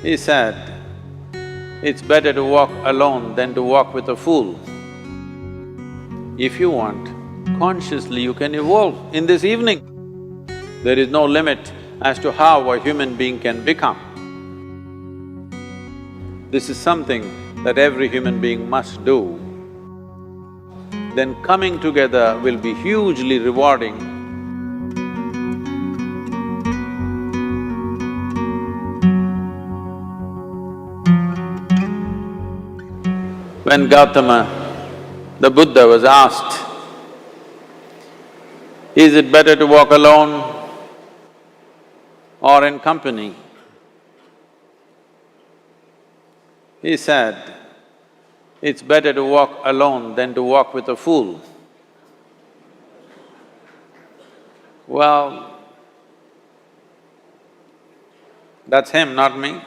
He said, it's better to walk alone than to walk with a fool. If you want, consciously you can evolve in this evening. There is no limit as to how a human being can become. This is something that every human being must do. Then coming together will be hugely rewarding. When Gautama, the Buddha, was asked, is it better to walk alone or in company? He said, it's better to walk alone than to walk with a fool. Well, that's him, not me.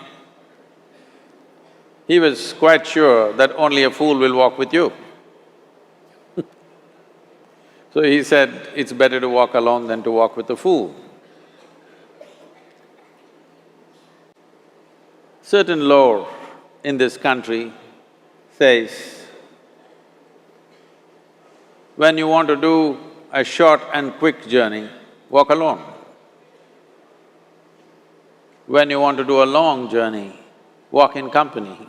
He was quite sure that only a fool will walk with you. So he said, it's better to walk alone than to walk with a fool. Certain lore in this country says, when you want to do a short and quick journey, walk alone. When you want to do a long journey, walk in company.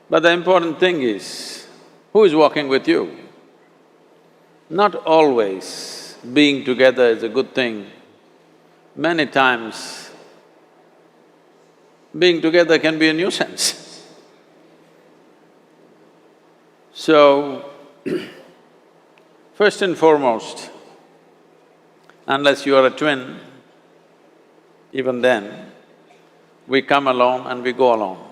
But the important thing is, who is walking with you? Not always being together is a good thing. Many times, being together can be a nuisance. So, first and foremost, unless you are a twin, even then, we come alone and we go alone.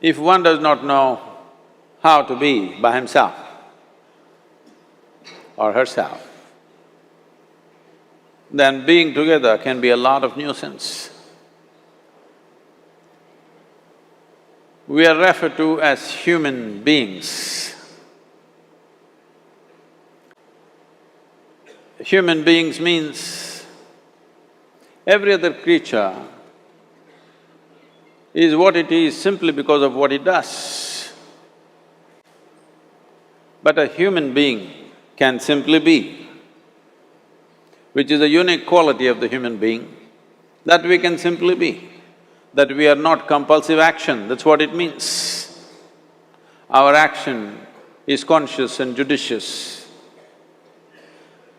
If one does not know how to be by himself or herself, then being together can be a lot of nuisance. We are referred to as human beings. Human beings means every other creature is what it is simply because of what it does. But a human being can simply be, which is a unique quality of the human being, that we can simply be, that we are not compulsive action, that's what it means. Our action is conscious and judicious.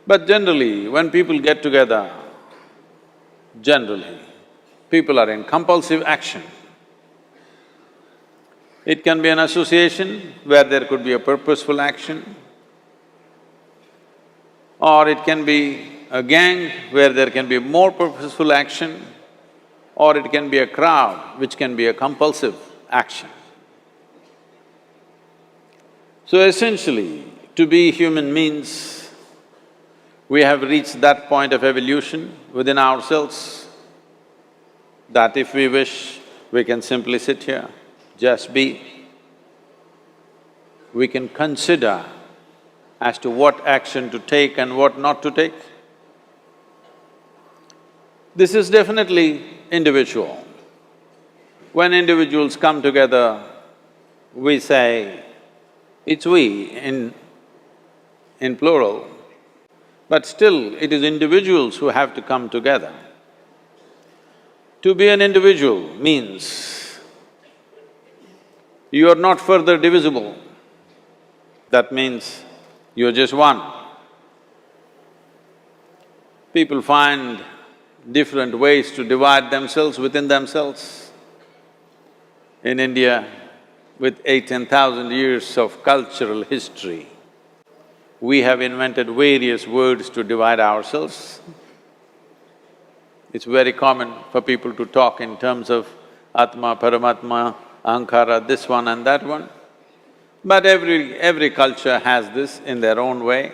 But generally, when people get together, generally, people are in compulsive action. It can be an association where there could be a purposeful action, or it can be a gang where there can be more purposeful action, or it can be a crowd which can be a compulsive action. So essentially, to be human means we have reached that point of evolution within ourselves that if we wish, we can simply sit here, just be. We can consider as to what action to take and what not to take. This is definitely individual. When individuals come together, we say, it's we in plural, but still it is individuals who have to come together. To be an individual means you are not further divisible. That means you're just one. People find different ways to divide themselves within themselves. In India, with 10,000 years of cultural history, we have invented various words to divide ourselves. It's very common for people to talk in terms of Atma, Paramatma, Ahankara, this one and that one. But every culture has this in their own way.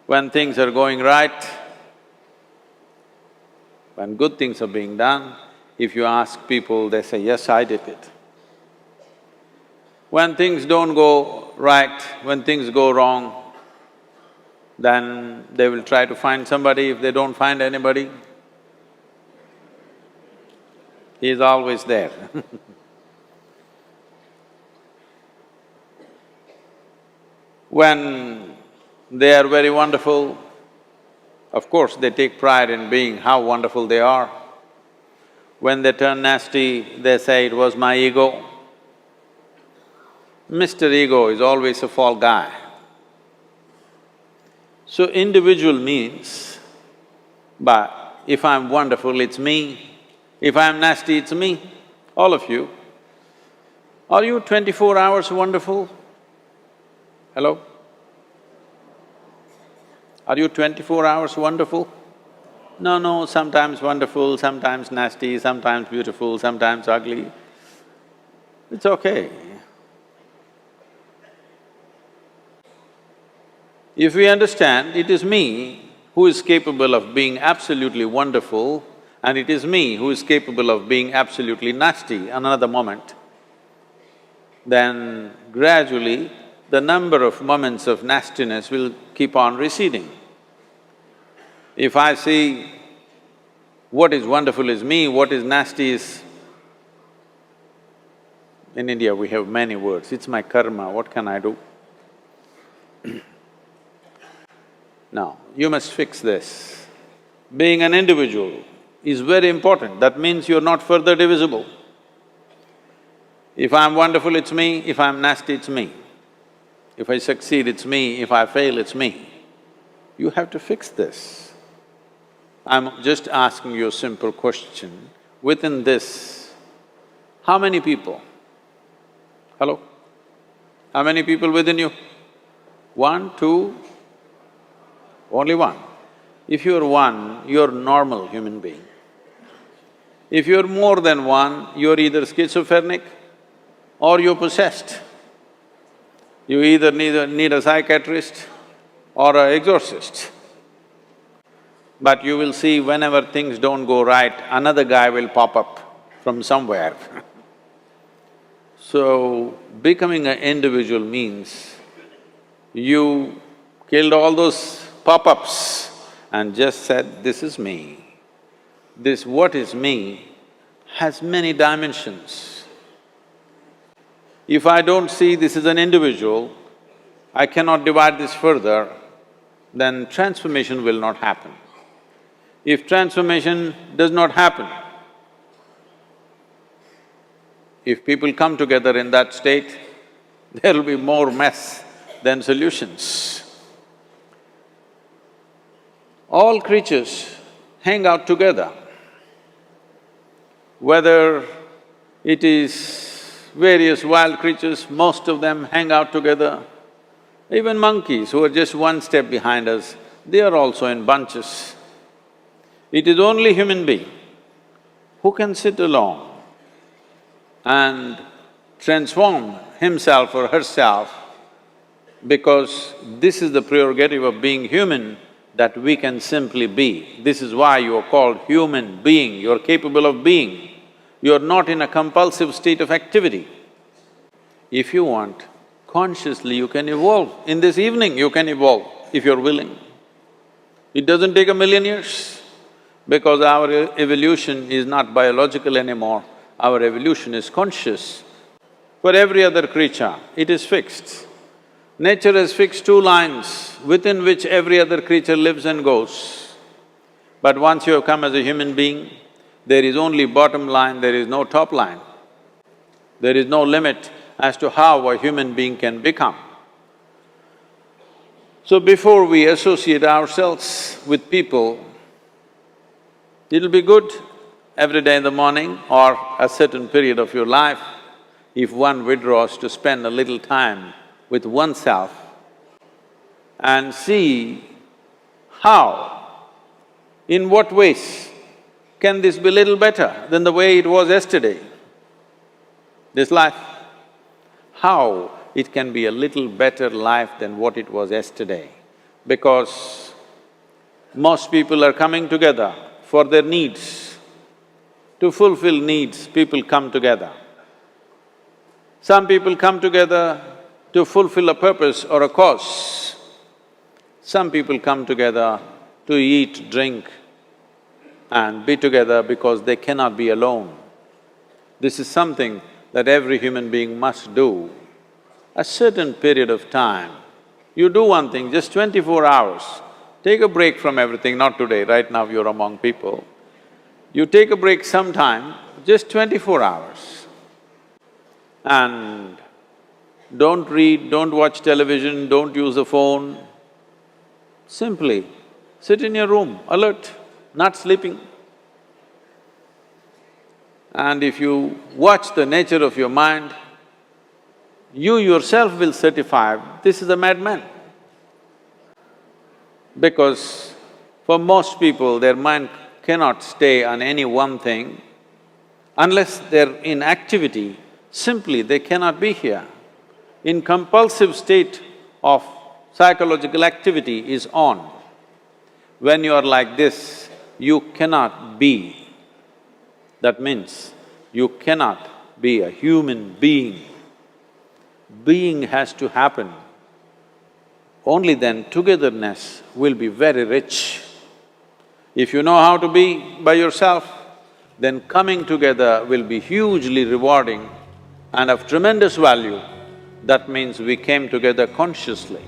When things are going right, when good things are being done, if you ask people, they say, yes, I did it. When things don't go right, when things go wrong, then they will try to find somebody. If they don't find anybody, He is always there. When they are very wonderful, of course they take pride in being how wonderful they are. When they turn nasty, they say, "It was my ego." Mr. Ego is always a fall guy. So individual means, but if I'm wonderful, it's me. If I'm nasty, it's me. All of you. Are you 24 hours wonderful? Hello? Are you 24 hours wonderful? No, sometimes wonderful, sometimes nasty, sometimes beautiful, sometimes ugly. It's okay. If we understand it is me who is capable of being absolutely wonderful and it is me who is capable of being absolutely nasty another moment, then gradually the number of moments of nastiness will keep on receding. If I see what is wonderful is me, what is nasty is… In India we have many words, it's my karma, what can I do? Now, you must fix this. Being an individual is very important, that means you're not further divisible. If I'm wonderful, it's me, if I'm nasty, it's me. If I succeed, it's me, if I fail, it's me. You have to fix this. I'm just asking you a simple question. Within this, how many people? Hello? How many people within you? One, two? Only one. If you're one, you're normal human being. If you're more than one, you're either schizophrenic or you're possessed. You either need a psychiatrist or an exorcist. But you will see whenever things don't go right, another guy will pop up from somewhere. So, becoming an individual means you killed all those pop-ups and just said, "This is me." This what is me has many dimensions. If I don't see this is an individual, I cannot divide this further, then transformation will not happen. If transformation does not happen, if people come together in that state, there will be more mess than solutions. All creatures hang out together. Whether it is various wild creatures, most of them hang out together. Even monkeys who are just one step behind us, they are also in bunches. It is only human being who can sit alone and transform himself or herself, because this is the prerogative of being human, that we can simply be. This is why you are called human being, you're capable of being. You're not in a compulsive state of activity. If you want, consciously you can evolve. In this evening you can evolve, if you're willing. It doesn't take 1,000,000 years, because our evolution is not biological anymore, our evolution is conscious. For every other creature, it is fixed. Nature has fixed two lines within which every other creature lives and goes. But once you have come as a human being, there is only bottom line, there is no top line. There is no limit as to how a human being can become. So before we associate ourselves with people, it'll be good every day in the morning or a certain period of your life, if one withdraws to spend a little time with oneself and see how, in what ways can this be little better than the way it was yesterday, this life? How it can be a little better life than what it was yesterday? Because most people are coming together for their needs. To fulfill needs, people come together. Some people come together to fulfill a purpose or a cause. Some people come together to eat, drink and be together because they cannot be alone. This is something that every human being must do. A certain period of time, you do one thing, just 24 hours, take a break from everything, not today, right now you're among people. You take a break sometime, just 24 hours. And don't read, don't watch television, don't use the phone. Simply sit in your room, alert, not sleeping. And if you watch the nature of your mind, you yourself will certify, this is a madman. Because for most people, their mind cannot stay on any one thing. Unless they're in activity, simply they cannot be here. In compulsive state of psychological activity is on. When you are like this, you cannot be. That means you cannot be a human being. Being has to happen. Only then togetherness will be very rich. If you know how to be by yourself, then coming together will be hugely rewarding and of tremendous value. That means we came together consciously.